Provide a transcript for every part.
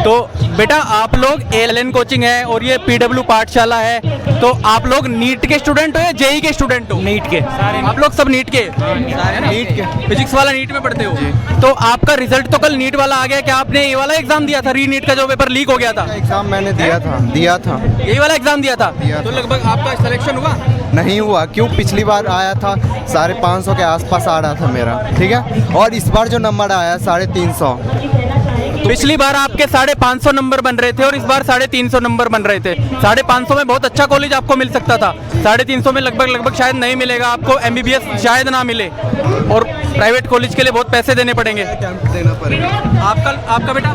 तो बेटा आप लोग एलएन कोचिंग है और ये पीडब्ल्यू पाठशाला है, तो आप लोग नीट के स्टूडेंट हो या जेई के स्टूडेंट हो? नीट के सारे। आप लोग सब नीट के? नीट के। फिजिक्स वाला नीट में पढ़ते हो? तो आपका रिजल्ट तो कल नीट वाला आ गया, क्या आपने ये वाला एग्जाम दिया था, री नीट का जो पेपर लीक हो गया था? एग्जाम मैंने दिया था यही वाला एग्जाम दिया था? दिया तो था। लगभग आपका सिलेक्शन हुआ? नहीं हुआ। क्यों? पिछली बार आया था 550 के आसपास आ रहा था मेरा, ठीक है, और इस बार जो नंबर आया 350। पिछली बार आपके 550 नंबर बन रहे थे और इस बार 350 नंबर बन रहे थे। 550 में बहुत अच्छा कॉलेज आपको मिल सकता था, 350 में लगभग शायद नहीं मिलेगा आपको, एमबीबीएस शायद ना मिले और प्राइवेट कॉलेज के लिए बहुत पैसे देने पड़ेंगे। देना पड़ेगा। आपका बेटा?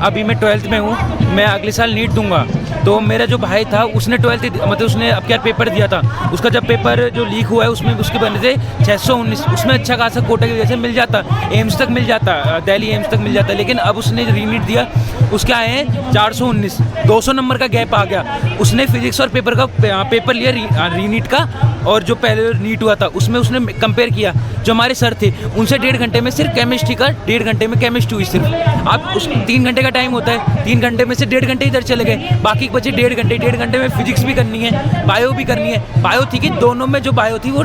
अभी मैं 12th में हूँ, मैं अगले साल नीट दूंगा। तो मेरा जो भाई था उसने 12th मतलब उसने अब क्या पेपर दिया था, उसका जब पेपर जो लीक हुआ है उसमें उसके बने थे 619, उसमें अच्छा खासा कोटा की वजह से मिल जाता, एम्स तक मिल जाता, दिल्ली एम्स तक मिल जाता, लेकिन अब उसने रीनीट दिया, उसके आए हैं 419, 200 नंबर का गैप आ गया। उसने फिजिक्स और पेपर लिया रीनीट का, और जो पहले नीट हुआ था उसमें उसने कंपेयर किया, जो हमारे सर थे उनसे 1.5 घंटे में सिर्फ केमिस्ट्री का 1.5 घंटे में केमिस्ट्री हुई सिर्फ। आप उस 3 घंटे का टाइम होता है, 3 घंटे में से 1.5 घंटे इधर चले गए, बाकी बचे 1.5 घंटे में फिजिक्स भी करनी है, बायो भी करनी है। बायो थी कि दोनों में जो बायो थी वो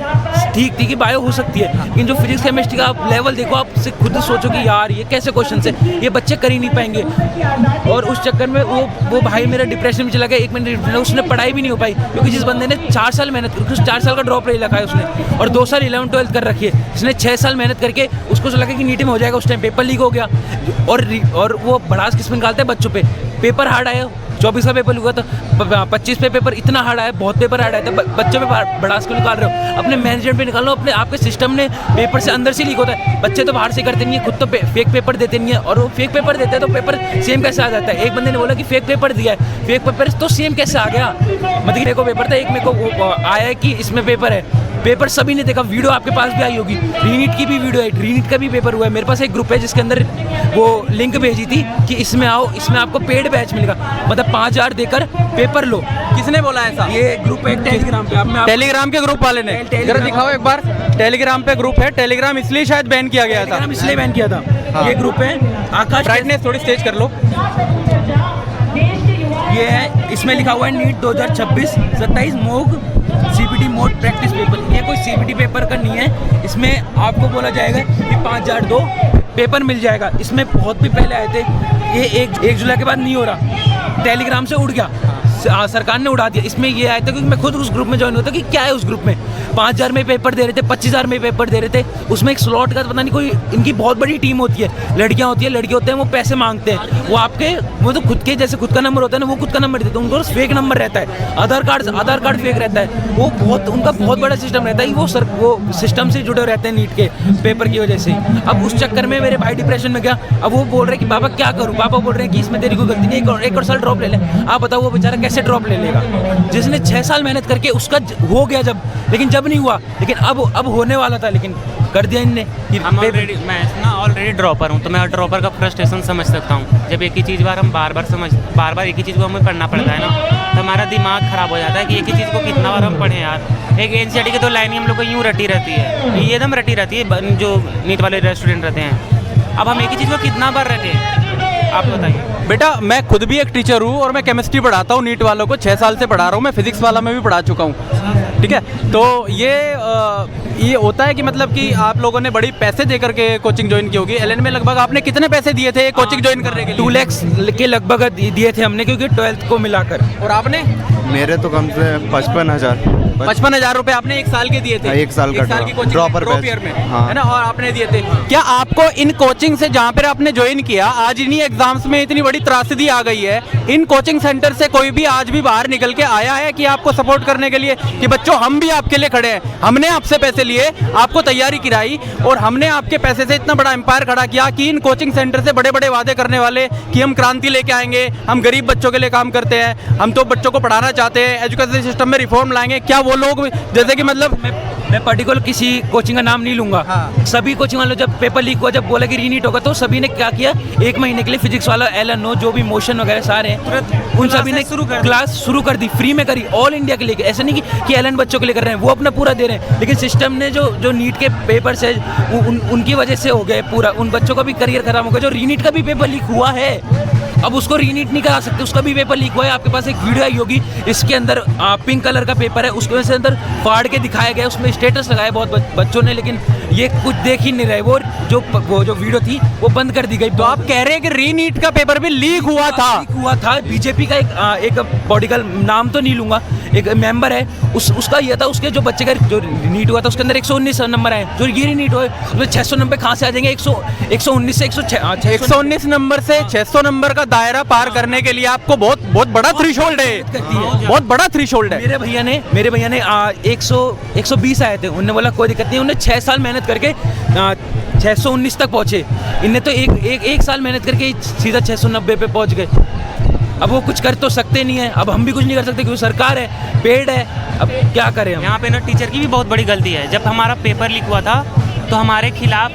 ठीक थी कि बायो हो सकती है, लेकिन जो फिजिक्स केमिस्ट्री का आप लेवल देखो, आप खुद सोचो कि यार ये कैसे क्वेश्चन है, ये बच्चे कर ही नहीं पाएंगे। और उस चक्कर में वो भाई मेरा डिप्रेशन में चला गया, 1 मिनट उसने पढ़ाई भी नहीं हो पाई, क्योंकि जिस बंदे ने 4 साल मेहनत की, 4 साल का ड्रॉप ले रखा है उसने, और 2 साल 11th 12th कर रखी है, इसने 6 साल मेहनत करके उसको लगा कि नीट में हो जाएगा, उस टाइम पेपर लीक हो गया, और वो भड़ास किस्म निकालते हैं बच्चों पे। पेपर हार्ड आया, 24 का पेपर हुआ था, 25 पे पेपर इतना हार्ड आया, बहुत पेपर हार्ड आया था, बच्चों पे भड़ास क्यों निकाल रहे हो? अपने मैनेजमेंट पे निकालो, अपने आपके सिस्टम ने पेपर से अंदर से लीक होता है, बच्चे तो बाहर से करते नहीं है, खुद तो फेक पेपर देते नहीं है, और वो फेक पेपर देते हैं तो पेपर सेम कैसे आ जाता है? एक बंदे ने बोला कि फेक पेपर दिया है, फेक पेपर तो सेम कैसे आ गया? मतलब मेरे को पेपर था, एक मेरे को आया है कि इसमें पेपर है, पेपर सभी ने देखा, वीडियो आपके पास भी आई होगी, रीनीट की भी वीडियो है, रीनीट का भी पेपर हुआ है। मेरे पास एक ग्रुप है जिसके अंदर वो लिंक भेजी थी कि इसमें आओ, इसमें आपको पेड बैच मिलेगा, मतलब 5000 देकर पेपर लो। किसने बोला ऐसा? ये ग्रुप है टेलीग्राम पे, अब मैं टेलीग्राम के ग्रुप वाले ने? जरा दिखाओ एक बार, टेलीग्राम पे ग्रुप है, टेलीग्राम इसलिए शायद बैन किया गया था, इसलिए बैन किया था। ये ग्रुप है आकाश, ब्राइटनेस थोड़ी तेज कर लो। ये है, इसमें लिखा हुआ है NEET 2026-27 mock CBT mode practice paper. ये कोई सीबीटी पेपर का नहीं है, इसमें आपको बोला जाएगा कि 5000 दो, पेपर मिल जाएगा। इसमें बहुत भी पहले आए थे, ये 1 जुलाई के बाद नहीं हो रहा, टेलीग्राम से उड़ गया, सरकार ने उड़ा दिया। इसमें ये आया था क्योंकि मैं खुद उस ग्रुप में ज्वाइन होता कि क्या है उस ग्रुप में 5000 में पेपर दे रहे थे, 25000 में पेपर दे रहे थे, उसमें एक स्लॉट का पता नहीं, कोई इनकी बहुत बड़ी टीम होती है, लड़कियां होती है, लड़के होते हैं, वो पैसे मांगते हैं, वो आपके वो तो खुद के जैसे खुद का नंबर होता है ना, वो खुद का नंबर देते हैं, उनको फेक नंबर रहता है, आधार कार्ड फेक रहता है, वो उनका बहुत बड़ा सिस्टम रहता है, वो सिस्टम से जुड़े रहते हैं नीट के पेपर की वजह से। अब उस चक्कर में मेरे भाई डिप्रेशन में गया, अब वो बोल रहे हैं कि पापा क्या करूँ, पापा बोल रहे हैं कि इसमें तेरी कोई गलती नहीं, एक और साल ड्रॉप ले ले। आप बताओ वो बेचारा कैसे ड्रॉप ले लेगा, जिसने 6 साल मेहनत करके उसका हो गया जब, लेकिन जब नहीं हुआ, लेकिन अब होने वाला था, लेकिन कर दिया इनने। मैं ना ऑलरेडी ड्रॉपर हूँ, तो मैं ड्रॉपर का फ्रस्ट्रेशन समझ सकता हूँ। जब एक ही चीज़ हम बार बार एक ही चीज़ को हमें करना पड़ता है ना, तो हमारा दिमाग ख़राब हो जाता है कि एक ही चीज़ को कितना बार हम पढ़ें यार। एक एनसीईआरटी की तो लाइन ही हम लोग को यूँ रटी रहती है, ये एकदम रटी रहती है, जो नीट वाले स्टूडेंट रहते हैं। अब हम एक ही चीज़ को कितना बार रटे, आप बताइए। बेटा मैं खुद भी एक टीचर हूँ और मैं केमिस्ट्री पढ़ाता हूँ नीट वालों को, 6 साल से पढ़ा रहा हूँ, मैं फिजिक्स वाला में भी पढ़ा चुका हूँ, ठीक है। तो ये होता है कि मतलब कि आप लोगों ने बड़ी पैसे दे करके कोचिंग ज्वाइन की होगी। एलएन में लगभग आपने कितने पैसे दिए थे कोचिंग ज्वाइन करने के लिए? 2 लाख के लगभग दिए थे हमने, क्योंकि 12th को मिलाकर। और आपने? मेरे तो कम से 55,000 रुपए आपने 1 साल के दिए थे? 1 साल का की कोचिंग ड्रॉपर ड्रॉप ईयर में, हाँ। है ना, और आपने दिए थे। क्या आपको इन कोचिंग से जहाँ पर आपने ज्वाइन किया, आज इन्हीं एग्जाम्स में इतनी बड़ी त्रासदी आ गई है, इन कोचिंग सेंटर से कोई भी आज भी बाहर निकल के आया है कि आपको सपोर्ट करने के लिए कि बच्चों हम भी आपके लिए खड़े हैं, हमने आपसे पैसे लिए, आपको तैयारी कराई, और हमने आपके पैसे से इतना बड़ा एम्पायर खड़ा किया कि इन कोचिंग सेंटर से बड़े बड़े वादे करने वाले कि हम क्रांति लेके आएंगे, हम गरीब बच्चों के लिए काम करते हैं, हम तो बच्चों को पढ़ाना चाहते हैं, एजुकेशन सिस्टम में रिफॉर्म लाएंगे, क्या वो लोग जैसे कि मतलब मैं पर्टिकुलर किसी कोचिंग का नाम नहीं लूंगा, हाँ। सभी कोचिंग वालों जब पेपर लीक हुआ, जब बोला कि रीनीट होगा, तो सभी ने क्या किया, 1 महीने के लिए फिजिक्स वाला एलएनओ जो भी मोशन वगैरह सारे हैं, उन सभी ने क्लास शुरू कर दी, फ्री में करी, ऑल इंडिया के लिए। ऐसा नहीं कि एलएन बच्चों के लिए कर रहे हैं, वो अपना पूरा दे रहे हैं, लेकिन सिस्टम ने जो नीट के पेपर है उनकी वजह से हो गए पूरा, उन बच्चों का भी करियर खराब हो गया, जो रीनीट का भी पेपर लीक हुआ है, अब उसको रीनीट नहीं करा सकते, उसका भी पेपर लीक हुआ है। आपके पास एक वीडियो आई होगी, इसके अंदर पिंक कलर का पेपर है, उसको इसके अंदर फाड़ के दिखाया गया, उसमें स्टेटस लगाया बहुत बच्चों ने, लेकिन ये कुछ देख ही नहीं रहे। वो जो वीडियो थी वो बंद कर दी गई। तो आप कह रहे हैं कि रीनीट का पेपर भी लीक हुआ था? बीजेपी का एक पॉलिटिकल नाम तो नहीं लूंगा, एक मेंबर है, उसका ये था, उसके जो बच्चे का जो नीट हुआ था उसके अंदर 119 नंबर आए, जो ये नीट हुए उसमें 600 नंबर कहाँ से आ जाएंगे? 119 से 119 नंबर से 600 नंबर का दायरा पार करने के लिए आपको बहुत बड़ा थ्रेशोल्ड है, बहुत बड़ा थ्रेशोल्ड है। मेरे भैया ने 120 आए थे, उन्होंने बोला कोई दिक्कत नहीं, उन्होंने 6 साल मेहनत करके 619 तक पहुंचे। इनने तो एक साल मेहनत करके सीधा 690 पे पहुंच गए। अब वो कुछ कर तो सकते नहीं है, अब हम भी कुछ नहीं कर सकते क्योंकि सरकार है, पेड़ है, अब क्या करें हम? यहाँ पे ना टीचर की भी बहुत बड़ी गलती है। जब हमारा पेपर लीक हुआ था तो हमारे खिलाफ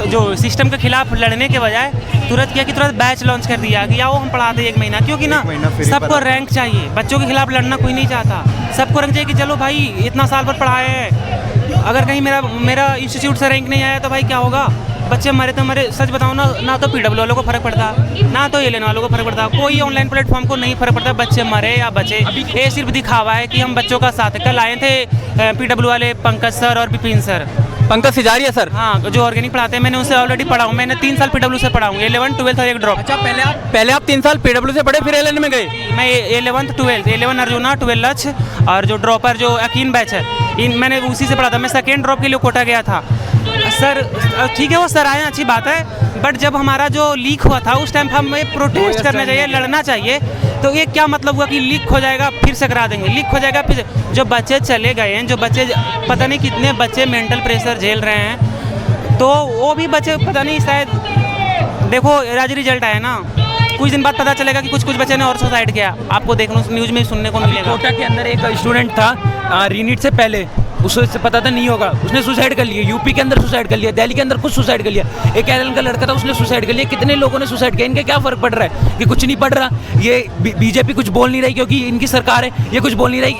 जो सिस्टम के खिलाफ लड़ने के बजाय तुरंत बैच लॉन्च कर दिया कि आओ हम पढ़ाते 1 महीना, क्योंकि ना सबको रैंक चाहिए। बच्चों के खिलाफ लड़ना कोई नहीं चाहता, सबको रैंक चाहिए कि चलो भाई इतना साल भर पढ़ाए हैं, अगर कहीं मेरा इंस्टीट्यूट से रैंक नहीं आया तो भाई क्या होगा? बच्चे मरे तो मरे। सच बताओ ना तो पीडब्ल्यू वालों को फर्क पड़ता, ना तो एलेन वालों को फर्क पड़ता, कोई ऑनलाइन प्लेटफॉर्म को नहीं फर्क पड़ता बच्चे मरे या बचे। ये सिर्फ दिखावा है कि हम बच्चों का साथ है। कल आए थे पीडब्ल्यू वाले पंकज सर और विपिन सर, पंकज सिजारिया सर, हाँ, जो ऑर्गेनिक पढ़ाते हैं, मैंने उनसे ऑलरेडी पढ़ा हूँ। मैंने 3 साल पीडब्ल्यू से पढ़ा हूँ, 11th 12th और एक ड्रॉप। अच्छा, पहले आप 3 साल पीडब्ल्यू से पढ़े फिर एलएन में गए? मैं 11th 12th 11 अर्जुना 12 लक्ष्य और जो ड्रॉपर जो अकीन बैच है, मैंने उसी से पढ़ा था। मैं सेकेंड ड्रॉप के लिए कोटा गया था। सर ठीक है, वो सर आए, अच्छी बात है, बट जब हमारा जो लीक हुआ था उस टाइम हमें प्रोटेस्ट करना चाहिए, लड़ना चाहिए। तो ये क्या मतलब हुआ कि लीक हो जाएगा फिर से करा देंगे, लीक हो जाएगा फिर? जो बच्चे चले गए हैं, जो बच्चे पता नहीं कितने बच्चे मेंटल प्रेशर झेल रहे हैं, तो वो भी बच्चे पता नहीं, शायद देखो आज रिजल्ट आया ना, कुछ दिन बाद पता चलेगा कि कुछ बच्चे ने और सुसाइड किया। आपको देखना न्यूज़ में सुनने को मिलेगा। कोटा के अंदर एक स्टूडेंट था रीनीट से पहले, उससे पता था नहीं होगा, उसने सुसाइड कर लिया। यूपी के अंदर सुसाइड कर लिया, दिल्ली के अंदर खुद सुसाइड कर लिया। एक एलन का लड़का था, उसने सुसाइड कर लिया। कितने लोगों ने सुसाइड किया? इनके क्या फर्क पड़ रहा है? कि कुछ नहीं पड़ रहा। ये बीजेपी कुछ बोल नहीं रही क्योंकि इनकी सरकार है, ये कुछ बोल नहीं रही।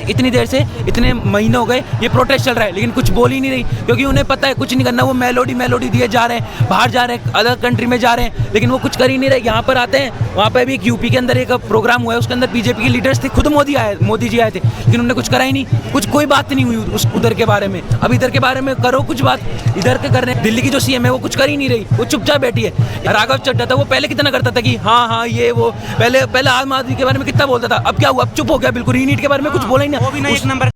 इतनी देर से, इतने महीने हो गए ये प्रोटेस्ट चल रहा है, लेकिन कुछ बोल ही नहीं रही क्योंकि उन्हें पता है कुछ नहीं करना। वो मेलोडी दिए जा रहे हैं, बाहर जा रहे हैं, अदर कंट्री में जा रहे हैं, लेकिन वो कुछ कर ही नहीं रहे। यहाँ पर आते हैं, वहाँ पर भी एक यूपी के अंदर एक प्रोग्राम हुआ है, उसके अंदर बीजेपी के लीडर्स थे, खुद मोदी जी आए थे, लेकिन उन्होंने कुछ करा ही नहीं। कोई बात नहीं हुई उधर के बारे में। अब इधर के बारे में करो कुछ बात, इधर के कर रहे हैं। दिल्ली की जो सीएम है वो कुछ कर ही नहीं रही, वो चुपचाप बैठी है। राघव चड्ढा था, वो पहले कितना करता था कि हाँ ये वो, पहले आम आदमी के बारे में कितना बोलता था, अब क्या हुआ? अब चुप हो गया बिल्कुल, रीनीट के बारे में कुछ बोला ही वो भी ना, एक नंबर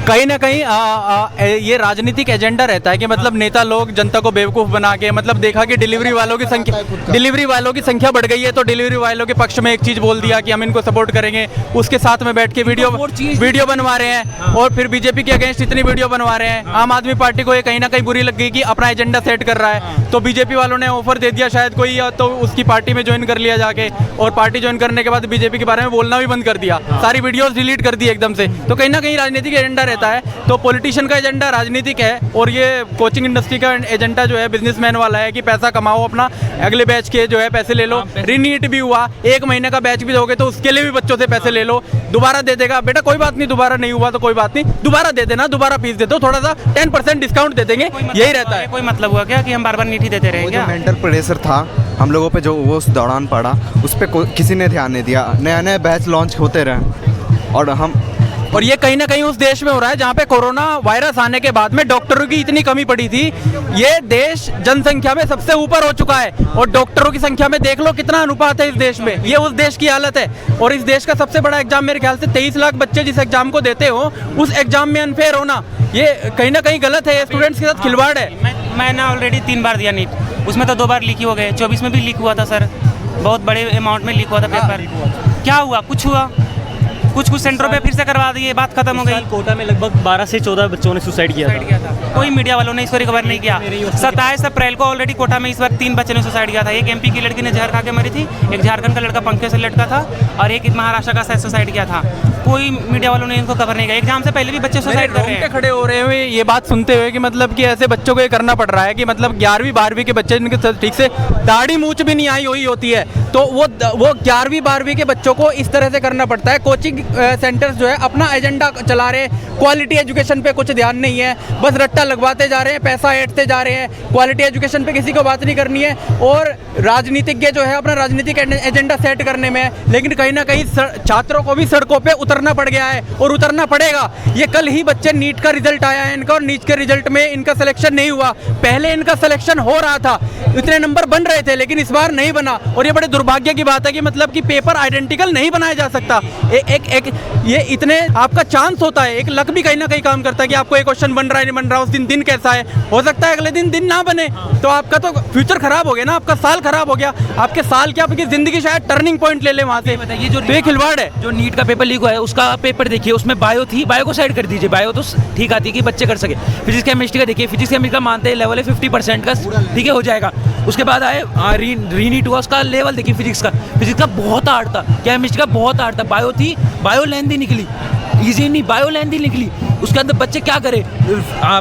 कहीं ना कहीं ये राजनीतिक एजेंडा रहता है कि मतलब नेता लोग जनता को बेवकूफ़ बना के, मतलब देखा कि डिलीवरी वालों की संख्या बढ़ गई है तो डिलीवरी वालों के पक्ष में एक चीज़ बोल दिया कि हम इनको सपोर्ट करेंगे, उसके साथ में बैठ के वीडियो बनवा रहे हैं और फिर बीजेपी के अगेंस्ट इतनी वीडियो बनवा रहे हैं। आम आदमी पार्टी को ये कहीं ना कहीं बुरी लग गई कि अपना एजेंडा सेट कर रहा है, तो बीजेपी वालों ने ऑफर दे दिया शायद कोई, तो उसकी पार्टी में ज्वाइन कर लिया जाके, और पार्टी ज्वाइन करने के बाद बीजेपी के बारे में बोलना भी बंद कर दिया, सारी वीडियोस डिलीट कर दी एकदम से। तो कहीं ना कहीं राजनीतिक एजेंडा रहता है। तो पॉलिटिशियन का एजेंडा राजनीतिक है और ये कोचिंग इंडस्ट्री का एजेंडा जो है बिजनेसमैन वाला है कि पैसा कमाओ, अपना अगले बैच के जो है पैसे ले लो। रीनीट भी हुआ, 1 महीने का बैच भी दोगे तो उसके लिए भी बच्चों से पैसे ले लो, दोबारा दे देगा बेटा, कोई बात नहीं, दोबारा नहीं हुआ तो कोई बात नहीं, दोबारा दे देना, दोबारा फीस दे दो, थोड़ा सा 10% डिस्काउंट दे देंगे, यही रहता है। कोई मतलब हुआ क्या कि हम बार नीट ही देते रहेंगे? क्या मेंटल प्रेशर था हम लोगों पे जो वो उस दौरान पड़ा, उस पर किसी ने ध्यान नहीं दिया। नए बैच लॉन्च होते रहे और ये कहीं ना कहीं उस देश में हो रहा है जहाँ पे कोरोना वायरस आने के बाद में डॉक्टरों की इतनी कमी पड़ी थी। ये देश जनसंख्या में सबसे ऊपर हो चुका है और डॉक्टरों की संख्या में देख लो कितना अनुपात है इस देश में। ये उस देश की हालत है और इस देश का सबसे बड़ा एग्जाम मेरे ख्याल से 23 लाख बच्चे जिस एग्जाम को देते हो, उस एग्जाम में अनफेयर होना ये कहीं ना कहीं गलत है, स्टूडेंट्स के साथ खिलवाड़ है। मैंने ऑलरेडी 3 बार दिया नीट, उसमें तो 2 बार लीक ही हो गए। 24 में भी लीक हुआ था सर, बहुत बड़े अमाउंट में लीक हुआ था पेपर। क्या हुआ? कुछ हुआ? कुछ सेंटरों पे फिर से करवा दिए, बात खत्म हो गई। कोटा में लगभग 12 से 14 बच्चों ने सुसाइड किया था। कोई मीडिया वालों ने इसको रिकवर नहीं किया। 27 अप्रैल को ऑलरेडी कोटा में इस बार 3 बच्चों ने सुसाइड किया था। एक एमपी की लड़की ने जहर खा के मरी थी, एक झारखंड का लड़का पंखे से लटका था और एक महाराष्ट्र का शायद सुसाइड किया था। कोई मीडिया वालों ने इनको कवर नहीं किया। एग्जाम से पहले भी बच्चे सुसाइड कर रहे हैं। खड़े हो रहे हुए ये बात सुनते हुए कि मतलब कि ऐसे बच्चों को ये करना पड़ रहा है कि मतलब 11वीं 12वीं के बच्चे जिनके ठीक से दाढ़ी मूंछ भी नहीं आई हुई होती है, तो वो 11वीं 12वीं के बच्चों को इस तरह से करना पड़ता है। कोचिंग सेंटर्स जो है अपना एजेंडा चला रहे हैं, क्वालिटी एजुकेशन पे कुछ ध्यान नहीं है, बस रट्टा लगवाते जा रहे हैं, पैसा ऐंठते जा रहे हैं, क्वालिटी एजुकेशन पे किसी को बात नहीं करनी है, और राजनीतिज्ञ जो है अपना राजनीतिक एजेंडा सेट करने में है। लेकिन कहीं ना कहीं छात्रों को भी सड़कों पे उतरना पड़ गया है और उतरना पड़ेगा। ये कल ही बच्चे नीट का रिजल्ट आया है इनका, और नीट के रिजल्ट में इनका सिलेक्शन नहीं हुआ। पहले इनका सिलेक्शन हो रहा था, इतने नंबर बन रहे थे, लेकिन इस बार नहीं बना। और ये बड़े दुर्भाग्य की बात है कि मतलब कि पेपर आइडेंटिकल नहीं बनाया जा सकता। एक ये इतने आपका चांस होता है, एक लक भी कहीं ना कहीं काम करता है कि आपको एक क्वेश्चन बन रहा है नहीं बन रहा, उस दिन कैसा है, हो सकता है अगले दिन ना बने, तो आपका तो फ्यूचर खराब हो गया ना, आपका साल खराब हो गया, आपके साल क्या आपकी जिंदगी शायद टर्निंग पॉइंट ले ले वहाँ से। बताइए जो ये खिलवाड़ है। जो नीट का पेपर लीक हुआ है उसका पेपर देखिए, उसमें बायो थी, बायो को साइड कर दीजिए, बायो तो ठीक आती है कि बच्चे कर सके। फिजिक्स केमिस्ट्री का देखिए, फिजिक्स केमिस्ट्री का मानते हैं लेवल है 50% का, ठीक है हो जाएगा। उसके बाद आए रीनीट हुआ, उसका लेवल देखिए फिजिक्स का बहुत हार्ड था, केमिस्ट्री का बहुत हार्ड था, बायो थी, बायो लेंथी निकली, इजी नहीं, बायो लेंथी निकली। उसके अंदर बच्चे क्या करें,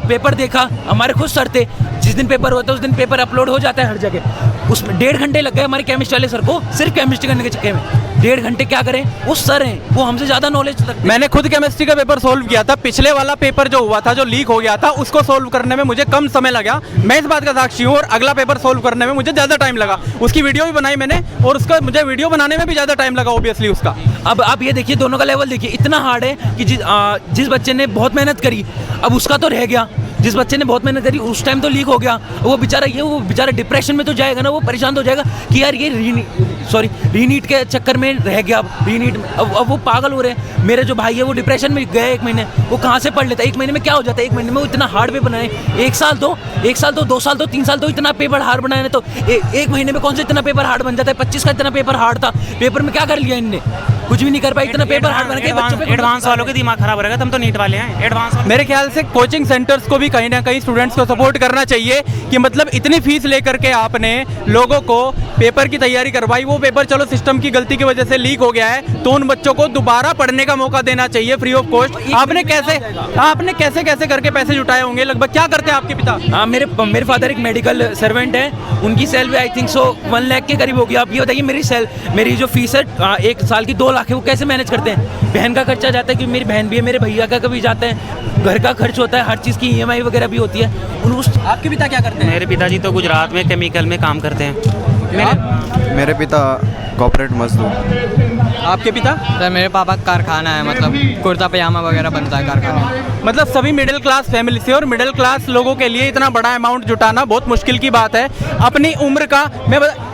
पेपर देखा, हमारे खुद सर थे, जिस दिन पेपर होता है उस दिन पेपर अपलोड हो जाता है हर जगह, उसमें 1.5 घंटे लग गए हमारे केमिस्ट्री वाले सर को सिर्फ केमिस्ट्री करने के चक्कर में। 1.5 घंटे क्या करें, वो सर हैं, वो हमसे ज़्यादा नॉलेज रखते हैं। मैंने खुद केमिस्ट्री का पेपर सोल्व किया था, पिछले वाला पेपर जो हुआ था, जो लीक हो गया था, उसको सोल्व करने में मुझे कम समय लगा, मैं इस बात का साक्षी हूँ। और अगला पेपर सोल्व करने में मुझे ज़्यादा टाइम लगा, उसकी वीडियो भी बनाई मैंने, और उसका मुझे वीडियो बनाने में भी ज़्यादा टाइम लगा ऑब्वियसली उसका। अब आप ये देखिए, दोनों का लेवल देखिए, इतना हार्ड है कि जिस बच्चे ने बहुत मेहनत करी, अब उसका तो रह गया, जिस बच्चे ने बहुत मेहनत करी उस टाइम तो लीक हो गया, वो बेचारा डिप्रेशन में तो जाएगा ना, वो परेशान तो जाएगा कि यार ये रीनीट के चक्कर में रह गया, अब वो पागल हो रहे हैं। मेरे जो भाई है वो डिप्रेशन में गए 1 महीने, वो कहाँ से पढ़ लेता है, 1 महीने में क्या हो जाता है, 1 महीने में वो इतना हार्ड पेपर बनाए, 1 साल तो 2 साल तो 3 साल तो इतना पेपर हार्ड बनाए, तो 1 महीने में कौन सा इतना पेपर हार्ड बन जाता है। 25 का इतना पेपर हार्ड था, पेपर में क्या कर लिया इनने, कुछ भी नहीं कर पाया, इतना पेपर हार्ड बना के बच्चों पे एडवांस वालों के दिमाग खराब हो रहेगा, तुम तो नीट वाले हैं एडवांस। मेरे ख्याल से कोचिंग सेंटर्स को भी कहीं ना कहीं स्टूडेंट्स को सपोर्ट करना चाहिए कि मतलब इतनी फीस लेकर के आपने लोगों को पेपर की तैयारी करवाई, वो पेपर चलो सिस्टम की गलती की वजह से लीक हो गया है, तो उन बच्चों को दोबारा पढ़ने का मौका देना चाहिए फ्री ऑफ कॉस्ट। आपने कैसे करके पैसे जुटाए होंगे, लगभग क्या करते हैं आपके पिता? हाँ, मेरे फादर एक मेडिकल सर्वेंट है, उनकी सैलरी आई थिंक 1 लाख के करीब होगी। आप ये बताइए मेरी जो फीस है 1 साल की 2 लाख है, वो कैसे मैनेज करते हैं। बहन का खर्चा जाता है, क्योंकि मेरी बहन भी है, मेरे भैया का कभी जाता है, घर का खर्च होता है, हर चीज़ की EMI वगैरह भी होती है। आपके पिता क्या करते हैं? मेरे पिताजी तो गुजरात में केमिकल में काम करते हैं। मेरे पिता कॉर्पोरेट मजदूर। आपके पिता? सर मेरे पापा का कारखाना है, मतलब कुर्ता पजामा वगैरह बनता है कारखाने में। मतलब सभी मिडिल क्लास फैमिली से, और मिडिल क्लास लोगों के लिए इतना बड़ा अमाउंट जुटाना बहुत मुश्किल की बात है। अपनी उम्र का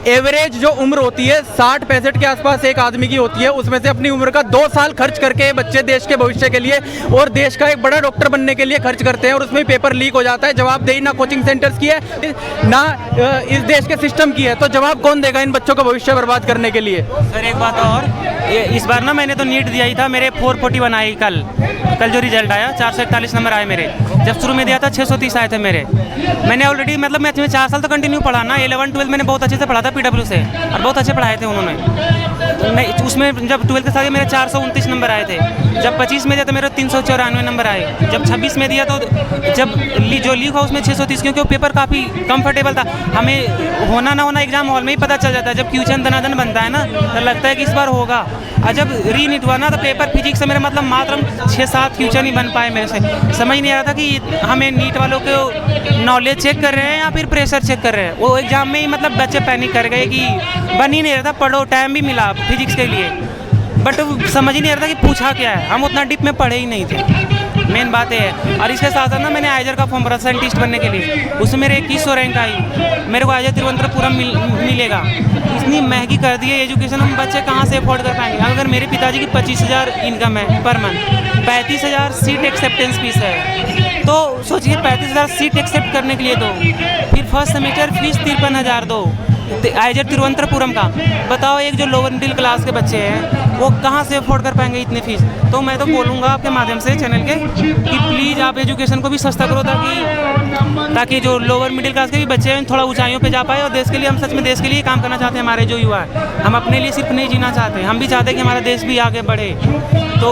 एवरेज जो उम्र होती है 60-65 के आसपास एक आदमी की होती है, उसमें से अपनी उम्र का 2 साल खर्च करके बच्चे देश के भविष्य के लिए और देश का एक बड़ा डॉक्टर बनने के लिए खर्च करते हैं, और उसमें पेपर लीक हो जाता है। जवाबदेही ना कोचिंग सेंटर्स की है ना इस देश के सिस्टम की है, तो जवाब कौन देगा इन बच्चों का भविष्य बर्बाद करने के लिए? सर एक बात और, इस बार ना मैंने तो नीट दिया ही था, मेरे 441 आई कल जो रिजल्ट आया 441 नंबर आए मेरे। जब शुरू में दिया था 630 आए थे मेरे। मैंने ऑलरेडी मतलब मैं 4 साल तो कंटिन्यू पढ़ा ना, 11-12 मैंने बहुत अच्छे से पढ़ा था PW से, और बहुत अच्छे पढ़ाए थे उन्होंने। नहीं, उसमें जब 12 के साथ मेरे 429 नंबर आए थे, जब 25 में दिया तो मेरे 394 नंबर आए, जब 26 में दिया तो जब जो लीक हुआ उसमें 630, क्योंकि वो पेपर काफ़ी कंफर्टेबल था। हमें होना ना होना एग्जाम हॉल में ही पता चल जाता है, जब क्वेश्चन दनादन बनता है ना तो लगता है कि इस बार होगा। और जब रीनीट हुआ ना तो पेपर फिजिक्स से मेरे मतलब मात्र 6-7 क्वेश्चन ही बन पाए मेरे से। समझ नहीं आ रहा था कि हमें नीट वालों को नॉलेज चेक कर रहे हैं या फिर प्रेशर चेक कर रहे हैं। वो एग्जाम में ही मतलब बच्चे पैनिक कर गए कि बन ही नहीं रहा था, पढ़ो, टाइम भी मिला फिजिक्स के लिए, बट समझ ही नहीं आ रहा था कि पूछा क्या है, हम उतना डीप में पढ़े ही नहीं थे, मेन बात ये है। और इसके साथ साथ ना मैंने आइजर का फॉर्म भरा साइंटिस्ट बनने के लिए, उसमें मेरे 2100 रैंक आई। मेरे को आइजर तिरुवनंतपुरम मिलेगा। इतनी महंगी कर दी है एजुकेशन, हम बच्चे कहाँ से अफोर्ड कर पाएंगे। अगर मेरे पिताजी की 25,000 इनकम है per month, 35,000 seat acceptance fees है, तो सोचिए 35,000 सीट एक्सेप्ट करने के लिए दो, फिर फर्स्ट सेमेस्टर फीस 53,000 दो आइजर तिरुवनंतपुरम का। बताओ एक जो लोअर मिडिल क्लास के बच्चे हैं वो कहाँ से अफोर्ड कर पाएंगे इतनी फीस। तो मैं तो बोलूँगा आपके माध्यम से चैनल के कि प्लीज़ आप एजुकेशन को भी सस्ता करो, ताकि जो लोअर मिडिल क्लास के भी बच्चे हैं थोड़ा ऊंचाइयों पे जा पाए। और देश के लिए, हम सच में देश के लिए काम करना चाहते हैं। हमारे जो युवा है, हम अपने लिए सिर्फ नहीं जीना चाहते, हम भी चाहते हैं कि हमारा देश भी आगे बढ़े। तो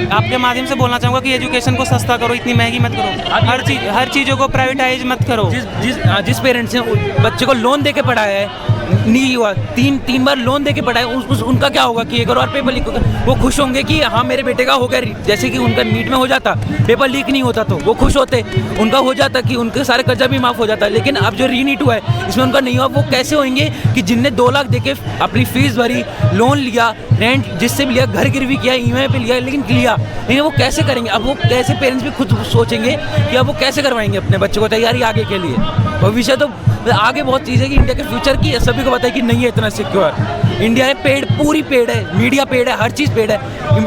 आपके माध्यम से बोलना चाहूँगा कि एजुकेशन को सस्ता करो, इतनी महंगी मत करो, हर चीज़ों को प्राइवेटाइज मत करो। जिस पेरेंट्स ने बच्चे को लोन दे के पढ़ाया है नहीं हुआ, तीन बार लोन दे के पढ़ाए, उनका क्या होगा कि एक और पेपर लीक होगा? वो खुश होंगे कि हाँ मेरे बेटे का हो गया, जैसे कि उनका नीट में हो जाता, पेपर लीक नहीं होता तो वो खुश होते, उनका हो जाता कि उनके सारे कर्जा भी माफ़ हो जाता। लेकिन अब जो रीनीट हुआ है इसमें उनका नहीं हुआ। वो कैसे होंगे कि जिनने 2 लाख दे के अपनी फीस भरी, लोन लिया, रेंट जिससे भी लिया, घर गिरवी किया, EMI पे लिया, लेकिन लेकिन वो कैसे करेंगे? अब वो कैसे पेरेंट्स भी खुद सोचेंगे कि अब वो कैसे करवाएंगे अपने बच्चों को तैयारी आगे के लिए। भविष्य तो आगे बहुत चीज़ें कि इंडिया के फ्यूचर की सभी को पता है कि नहीं है इतना सिक्योर। इंडिया में पेड़ पूरी पेड़ है, मीडिया पेड़ है, हर चीज़ पेड़ है।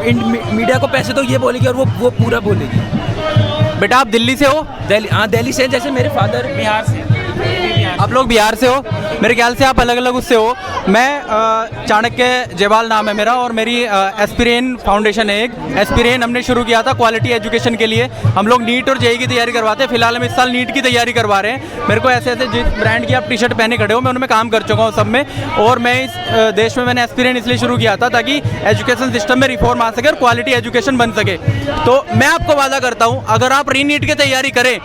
मीडिया को पैसे तो ये बोलेगी और वो पूरा बोलेगी। बेटा आप दिल्ली से हो? दिल्ली, हाँ दिल्ली से। जैसे मेरे फादर बिहार से, आप लोग बिहार से हो, मेरे ख्याल से आप अलग अलग उससे हो। मैं चाणक्य जयवाल नाम है मेरा, और मेरी एस्पिरेन फाउंडेशन है एक। एस्पिरेन हमने शुरू किया था क्वालिटी एजुकेशन के लिए। हम लोग नीट और जेईई की तैयारी करवाते हैं। फिलहाल हम इस साल नीट की तैयारी करवा रहे हैं। मेरे को ऐसे ऐसे जिस ब्रांड की आप टी शर्ट पहने खड़े हो, मैं उनमें काम कर चुका हूँ सब में। और मैं इस देश में मैंने एस्पिरेन इसलिए शुरू किया था ताकि एजुकेशन सिस्टम में रिफॉर्म आ सके और क्वालिटी एजुकेशन बन सके। तो मैं आपको वादा करता हूँ, अगर आप री नीट की तैयारी करें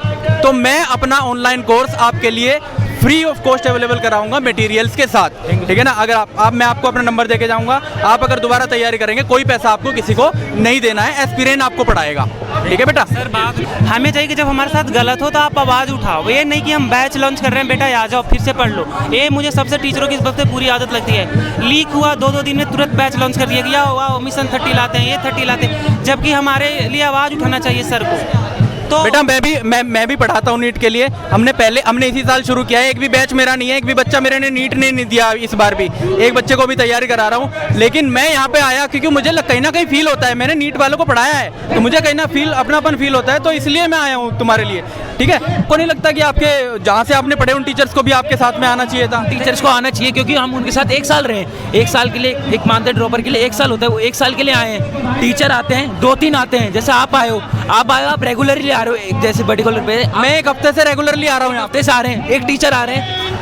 तो मैं अपना ऑनलाइन कोर्स आपके लिए फ्री ऑफ कॉस्ट अवेलेबल कराऊंगा मटेरियल्स के साथ, ठीक है ना। अगर आप मैं आपको अपना नंबर देके जाऊंगा, आप अगर दोबारा तैयारी करेंगे कोई पैसा आपको किसी को नहीं देना है, एस्पिरेन आपको पढ़ाएगा, ठीक है बेटा। सर बात हमें चाहिए कि जब हमारे साथ गलत हो तो आप आवाज़ उठाओ। ये नहीं कि हम बैच लॉन्च कर रहे हैं, बेटा आ जाओ फिर से पढ़ लो। ये मुझे सबसे टीचरों की इस वक्त बुरी आदत लगती है। लीक हुआ 2-2 दिन में तुरंत बैच लॉन्च कर दिया कि वाह मिशन 30 लाते हैं, ये 30 लाते हैं, जबकि हमारे लिए आवाज़ उठाना चाहिए सर को। तो बेटा मैं भी पढ़ाता हूँ नीट के लिए। हमने इसी साल शुरू किया है। एक भी बैच मेरा नहीं है, एक भी बच्चा मेरे ने नीट नहीं दिया इस बार भी। एक बच्चे को भी तैयारी करा रहा हूँ। लेकिन मैं यहाँ पे आया क्योंकि मुझे कहीं ना कहीं फील होता है, मैंने नीट वालों को पढ़ाया है तो मुझे कहीं ना अपनापन फील होता है, तो इसलिए मैं आया हूँ तुम्हारे लिए, ठीक है। आपको नहीं लगता कि आपके जहाँ से आपने पढ़े उन टीचर्स को भी आपके साथ में आना चाहिए था? टीचर्स को आना चाहिए क्योंकि हम उनके साथ 1 साल रहे हैं। 1 साल के लिए एक मानते ड्रॉपर के लिए 1 साल होता है, वो 1 साल के लिए आए हैं। टीचर आते हैं, 2-3 आते हैं, जैसे आप आए हो, आप रेगुलरली आ रहे हो। जैसे पर्टिकुलर पे मैं 1 हफ्ते से रेगुलरली आ रहा हूँ, हफ्ते से आ रहे हैं। एक टीचर आ रहे हैं,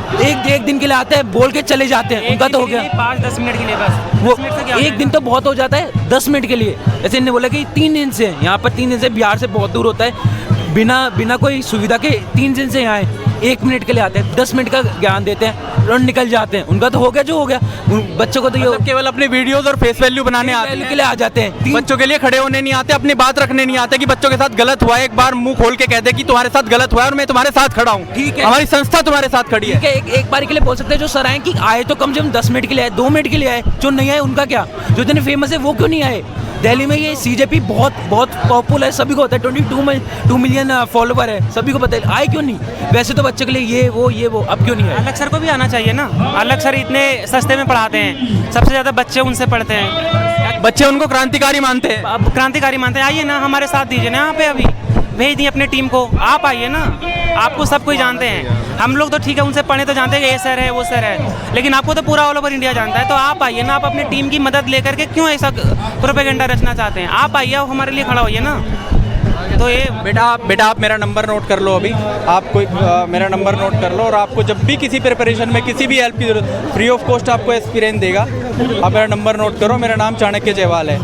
एक दिन के लिए आते हैं, बोल के चले जाते हैं, उनका तो हो गया 5-10 मिनट के लिए बस। वो एक दिन तो बहुत हो जाता है, 10 मिनट के लिए। जैसे इन्होंने बोला कि 3 दिन से यहाँ पर, 3 दिन से बिहार से बहुत दूर होता है, बिना कोई सुविधा के 3 दिन से यहाँ आए, 1 मिनट के लिए आते हैं, 10 मिनट का ज्ञान देते हैं और निकल जाते हैं। उनका तो हो गया जो हो गया। बच्चों को तो ये केवल अपनी वीडियोस और फेस वैल्यू बनाने आते हैं, के लिए आ जाते हैं। बच्चों के लिए खड़े होने नहीं आते, अपनी बात रखने नहीं आते कि बच्चों के साथ गलत हुआ है, एक बार मुंह खोल के कह दे कि तुम्हारे साथ गलत हुआ है और मैं तुम्हारे साथ खड़ा हूँ, ठीक है, हमारी संस्था तुम्हारे साथ खड़ी है। एक बार के लिए बोल सकते हैं जो सर आए कि आए तो कम से कम 10 मिनट के लिए आए, 2 मिनट के लिए आए। जो नहीं आए उनका क्या? जो इतने फेमस है वो क्यों नहीं आए? दिल्ली में ये CJP बहुत पॉपुलर है, सभी को होता है, 22 मिलियन फॉलोवर है, सभी को पता है। आए क्यों नहीं? वैसे तो बच्चों के लिए ये वो अब क्यों नहीं आए? अलग सर को भी आना चाहिए ना। अलग सर इतने सस्ते में पढ़ाते हैं, सबसे ज़्यादा बच्चे उनसे पढ़ते हैं। बच्चे उनको क्रांतिकारी मानते हैं। अब क्रांतिकारी मानते हैं। आइए ना, हमारे साथ दीजिए ना, यहाँ पे अभी भेज दिए अपने टीम को, आप आइए ना। आपको सब कोई जानते हैं, हम लोग तो ठीक है उनसे पढ़े तो जानते हैं कि ये सर है वो सर है, लेकिन आपको तो पूरा ऑल ओवर इंडिया जानता है। तो आप आइए ना, आप अपनी टीम की मदद लेकर के क्यों ऐसा प्रोपेगेंडा रचना चाहते हैं? आप आइए, आप हमारे लिए खड़ा होइए ना। तो ये बेटा आप मेरा नंबर नोट कर लो। अभी आप कोई मेरा नंबर नोट कर लो, और आपको जब भी किसी प्रिपरेशन में किसी भी हेल्प की जरूरत, फ्री ऑफ कॉस्ट आपको एस्पिरेन देगा। आप मेरा नंबर नोट करो। मेरा नाम चाणक्य जयवाल है।